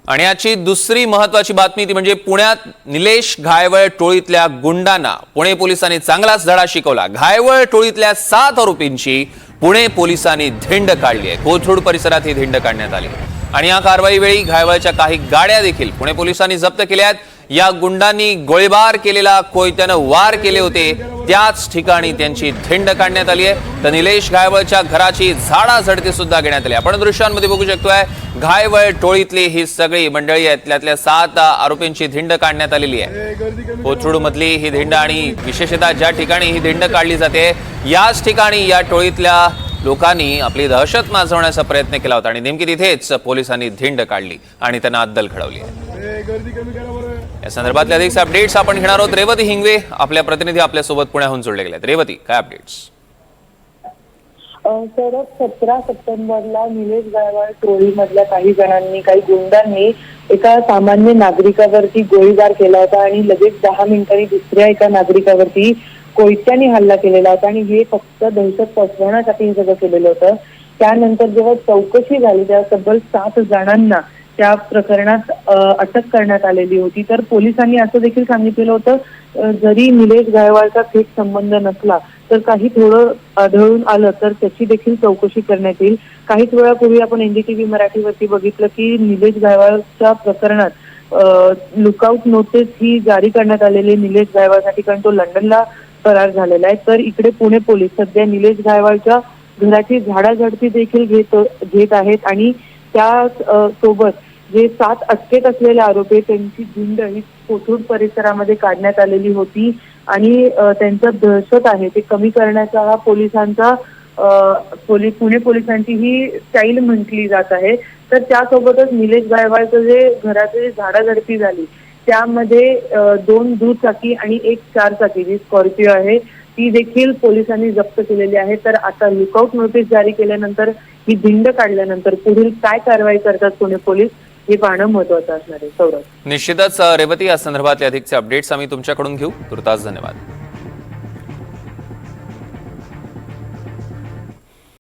आणि याची दुसरी महत्त्वाची बातमी ती म्हणजे पुण्यात निलेश घायवळ टोळीतल्या गुंडांना पुणे पोलिसांनी चांगलाच धडा शिकवला। घायवळ टोळीतल्या 7 आरोपींची पुणे पोलिसांनी धिंड काढली आहे। कोथरूड परिसरात ही धिंड काढण्यात आली आणि या कारवाईवेळी घायवळच्या काही गाड्या देखील पुणे पोलिसांनी जप्त केल्या आहेत। या गुंडांनी गोळीबार केलेला कोयत्यानं वार केले होते त्याच ठिकाणी त्यांची धिंड काढण्यात आली आहे। तर निलेश घायवळच्या घराची झाडाझडती सुद्धा घेण्यात आली। आपण दृश्यांमध्ये बघू शकतोय घायवळ टोळीतली ही सगळी मंडळी आहेत, त्यातल्या 7 आरोपींची धिंड काढण्यात आलेली आहे। कोथरूड मधली ही धिंड आणि विशेषतः ज्या ठिकाणी ही धिंड काढली जाते याच ठिकाणी या टोळीतल्या लोकांनी आपली दहशत माजवण्याचा प्रयत्न केला होता आणि नेमकी तिथेच पोलिसांनी धिंड काढली आणि त्यांना अद्दल घडवली आहे। या संदर्भातले अधिक अपडेट्स आपण घेणार आहोत। रेवती हिंगवे आपल्या प्रतिनिधी आपल्यासोबत पुण्याहून जोडले गेले आहेत। रेवती, काय अपडेट्स? सर 17 सप्टेंबरला निलेश घायवळ टोळीमधल्या काही जणांनी काही गुंडांनी एका सामान्य नागरिकावरती गोळीबार केला होता आणि लगेच 10 मिनिटांनी दुसऱ्या एका नागरिकावरती कोयत्याने हल्ला केलेला होता आणि हे फक्त दहशत पसरवण्यासाठी हे सगळं केलेलं होतं। त्यानंतर जेव्हा चौकशी झाली तेव्हा तब्बल 7 जणांना त्या प्रकरणात अटक करण्यात आलेली होती। तर पोलिसांनी असं देखील सांगितलेलं होतं जरी निलेश घायवळचा थेट संबंध नसला तर काही थोडं आढळून आलं तर त्याची देखील चौकशी करण्यात येईल। काहीच वेळापूर्वी आपण एनडीटीव्ही मराठीवरती बघितलं की निलेश घायवळच्या प्रकरणात लुकआउट नोटीस ही जारी करण्यात आलेली निलेश घायवळसाठी, कारण तो लंडनला फरार झालेला आहे। तर इकडे पुणे पोलीस सध्या निलेश घायवळच्या घराची झाडाझडती देखील घेत आहेत आणि त्या सोबत जे 7 अटकेत असलेले आरोपी त्यांची धिंड ही कोथरूड परिसरामध्ये काढण्यात आलेली होती आणि त्यांचं दहशत आहे ते कमी करण्याचा हा पोलिसांचा पुणे पोलिसांची ही स्टाईल म्हटली जात आहे। तर त्यासोबतच निलेश घायवळचं जे घराची झाडाझडती झाली त्यामध्ये 2 दुचाकी आणि 1 4चाकी जी स्कॉर्पिओ आहे ती देखील पोलिसांनी जप्त केलेली आहे। तर आता लुकआउट नोटीस जारी केल्यानंतर ही धिंड काढल्यानंतर पुढील काय कारवाई करतात पुणे पोलीस हे पाहणं महत्त्वाचं असणार आहे। सौरभ, निश्चितच रेवती, या संदर्भातले अधिकचे अपडेट्स आम्ही तुमच्याकडून घेऊ। तुर्तास धन्यवाद।